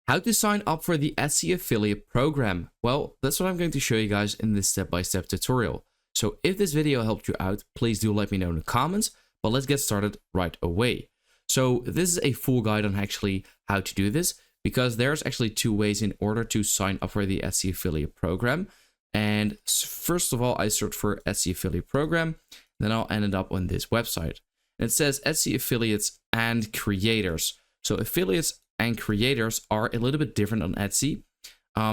How to sign up for the Etsy affiliate program? Well, that's what I'm going to show you guys in this step-by-step tutorial. So if this video helped you out, please do let me know in the comments, but let's get started right away. So this is a full guide on actually how to do this, because there's actually two ways in order to sign up for the Etsy affiliate program. And first of all, I search for Etsy affiliate program, then I'll end up on this website. And it says Etsy affiliates and creators. So affiliates and creators are a little bit different on Etsy.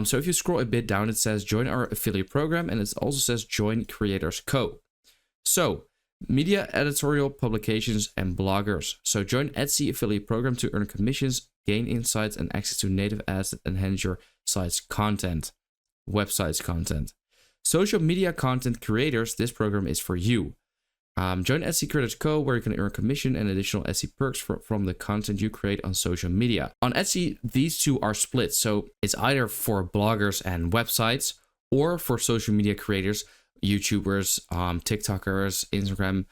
So if you scroll a bit down, it says join our affiliate program, and it also says join Creators Co. So media, editorial, publications, and bloggers. So join Etsy affiliate program to earn commissions, gain insights, and access to native ads that enhance your site's content, website's content. Social media content creators, this program is for you. Join Etsy Creators Co, where you can earn commission and additional Etsy perks from the content you create on social media. On Etsy, these two are split. So it's either for bloggers and websites or for social media creators, YouTubers, TikTokers, Instagram,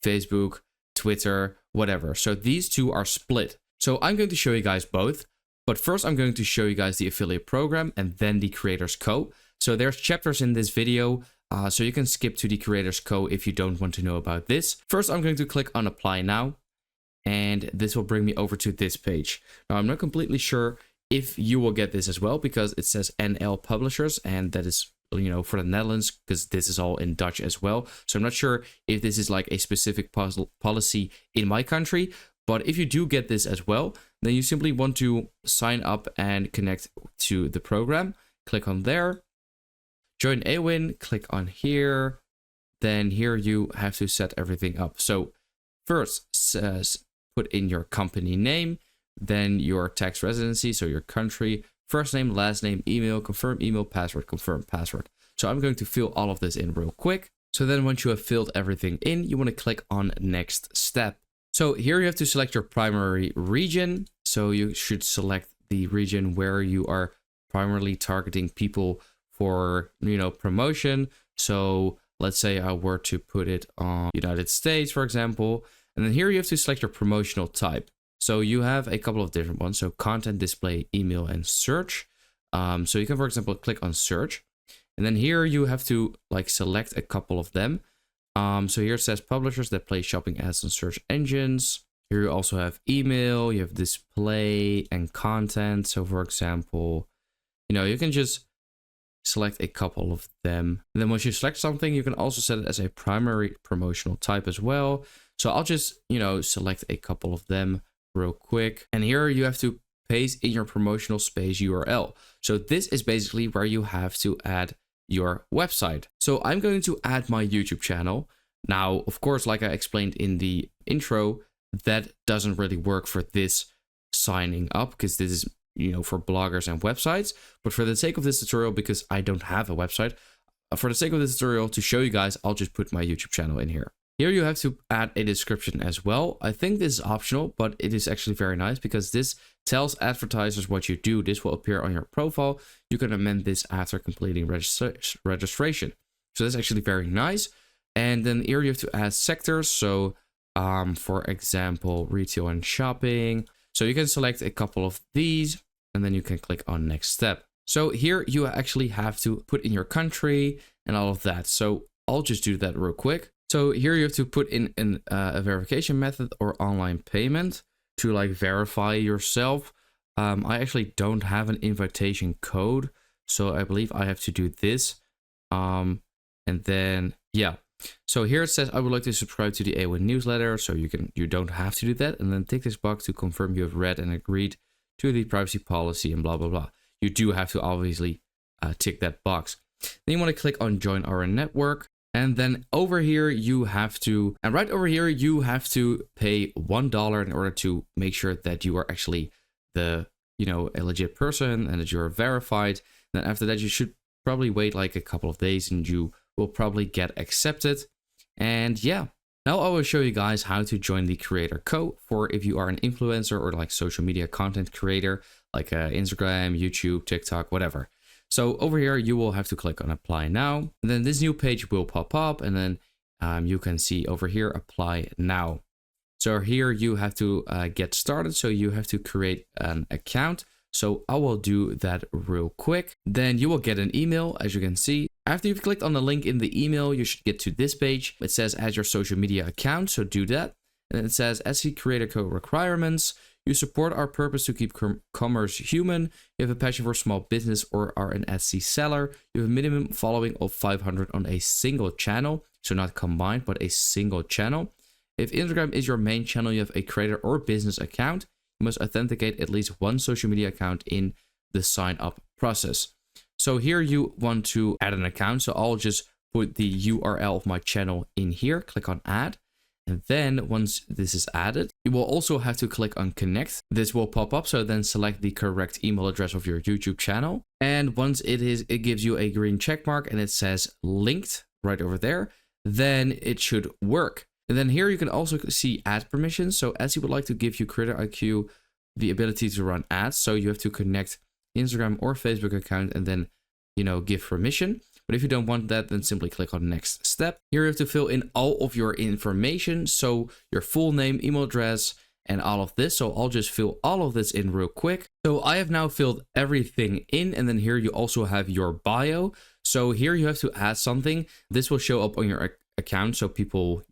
Facebook, Twitter, whatever. So these two are split. So I'm going to show you guys both. But first, I'm going to show you guys the affiliate program and then the Creators Co. So there's chapters in this video. So you can skip to the Creators Co if you don't want to know about this. First, I'm going to click on Apply Now, and this will bring me over to this page. Now, I'm not completely sure if you will get this as well, because it says NL Publishers, and that is, you know, for the Netherlands, because this is all in Dutch as well. So I'm not sure if this is like a specific policy in my country, but if you do get this as well, then you simply want to sign up and connect to the program. Click on there. Join Awin, click on here, then here you have to set everything up. So first says put in your company name, then your tax residency, so your country, first name, last name, email, confirm email, password, confirm password. So I'm going to fill all of this in real quick. So then once you have filled everything in, you want to click on next step. So here you have to select your primary region. So you should select the region where you are primarily targeting people for, you know, promotion. So let's say I were to put it on United States, for example, and then here you have to select your promotional type. So you have a couple of different ones. So content, display, email, and search. So you can, for example, click on search, and then here you have to like select a couple of them. So here it says publishers that play shopping ads on search engines. Here you also have email, you have display and content. So for example, you know, you can just select a couple of them. And then once you select something, you can also set it as a primary promotional type as well. So I'll just, you know, select a couple of them real quick. And here you have to paste in your promotional space URL. So this is basically where you have to add your website. So I'm going to add my YouTube channel. Now, of course, like I explained in the intro, that doesn't really work for this signing up, because this is, you know, for bloggers and websites. But for the sake of this tutorial, because I don't have a website, for the sake of this tutorial to show you guys, I'll just put my YouTube channel in here. Here you have to add a description as well. I think this is optional, but it is actually very nice because this tells advertisers what you do. This will appear on your profile. You can amend this after completing registration. So that's actually very nice. And then here you have to add sectors. So for example, retail and shopping. So you can select a couple of these, and then you can click on next step. So here you actually have to put in your country and all of that. So I'll just do that real quick. So here you have to put in a verification method or online payment to like verify yourself. I actually don't have an invitation code, so I believe I have to do this. And then, yeah. So here it says, I would like to subscribe to the Awin newsletter. So you don't have to do that. And then tick this box to confirm you have read and agreed to the privacy policy and blah, blah, blah. You do have to obviously tick that box. Then you want to click on join our network. And then over here, you have to, and right over here, you have to pay $1 in order to make sure that you are actually the, you know, a legit person and that you're verified. Then after that, you should probably wait like a couple of days and you will probably get accepted. And yeah, now I will show you guys how to join the Creator Co for if you are an influencer or like social media content creator, like Instagram, YouTube, TikTok, whatever. So over here, you will have to click on apply now. And then this new page will pop up, and then you can see over here, apply now. So here you have to get started. So you have to create an account. So I will do that real quick. Then you will get an email, as you can see. After you've clicked on the link in the email, you should get to this page. It says add your social media account, so do that. And it says Etsy Creator Code requirements. You support our purpose to keep commerce human. You have a passion for small business or are an Etsy seller. You have a minimum following of 500 on a single channel. So not combined, but a single channel. If Instagram is your main channel, you have a creator or business account. You must authenticate at least one social media account in the sign up process. So here you want to add an account. So I'll just put the URL of my channel in here, click on add. And then once this is added, you will also have to click on connect. This will pop up. So then select the correct email address of your YouTube channel. And once it gives you a green check mark and it says linked right over there, then it should work. And then here you can also see ad permissions. So Etsy would like to give you Creator IQ the ability to run ads. So you have to connect Instagram or Facebook account and then, give permission. But if you don't want that, then simply click on next step. Here you have to fill in all of your information. So your full name, email address, and all of this. So I'll just fill all of this in real quick. So I have now filled everything in. And then here you also have your bio. So here you have to add something. This will show up on your account. So people,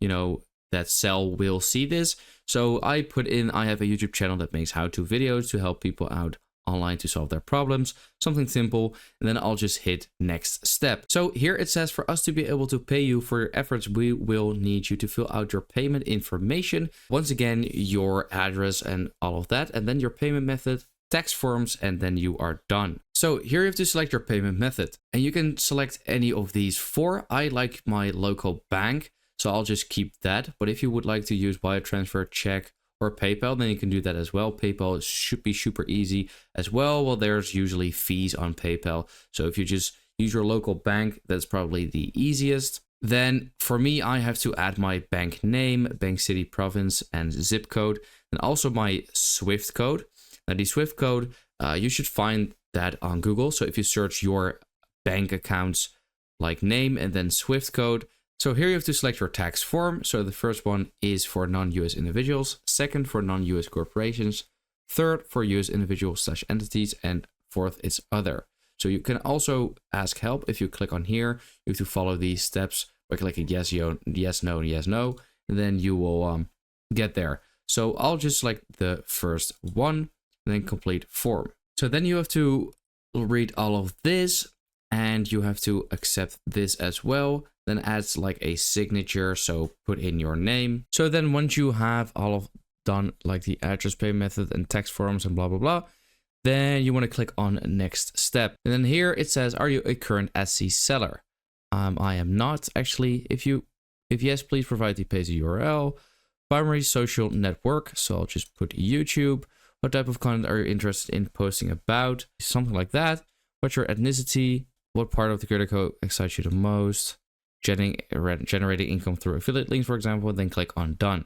that sell will see this. So I put in, I have a YouTube channel that makes how-to videos to help people out online to solve their problems, something simple, and then I'll just hit next step. So here it says for us to be able to pay you for your efforts, we will need you to fill out your payment information. Once again, your address and all of that, and then your payment method, tax forms, and then you are done. So here you have to select your payment method, and you can select any of these four. I like my local bank, so I'll just keep that. But if you would like to use wire transfer, check, or PayPal, then you can do that as well. PayPal should be super easy as well. Well, there's usually fees on PayPal. So if you just use your local bank, that's probably the easiest. Then for me, I have to add my bank name, bank city, province, and zip code, and also my SWIFT code. Now the SWIFT code, you should find that on Google. So if you search your bank accounts like name and then SWIFT code. So here you have to select your tax form. So the first one is for non-US individuals, second for non-US corporations, third for US individuals/entities, and fourth is other. So you can also ask help. If you click on here, you have to follow these steps by clicking yes, no, yes, no, and then you will get there. So I'll just select the first one and then complete form. So then you have to read all of this and you have to accept this as well. Then adds like a signature, so put in your name. So then once you have all of done like the address pay method and tax forms and blah, blah, blah, then you want to click on next step. And then here it says, are you a current Etsy seller? I am not actually. If yes, please provide the page URL, primary social network. So I'll just put YouTube. What type of content are you interested in posting about? Something like that. What's your ethnicity? What part of the Creator Code excites you the most? Generating income through affiliate links, for example, then click on done.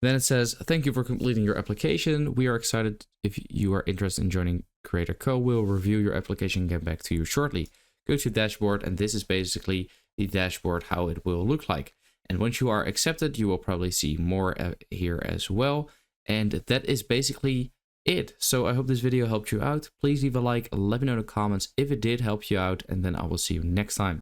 Then it says, thank you for completing your application. We are excited if you are interested in joining Creator Code. We'll review your application and get back to you shortly. Go to dashboard, and this is basically the dashboard, how it will look like. And once you are accepted, you will probably see more here as well. And that is basically it. So I hope this video helped you out. Please leave a like, let me know in the comments if it did help you out, and then I will see you next time.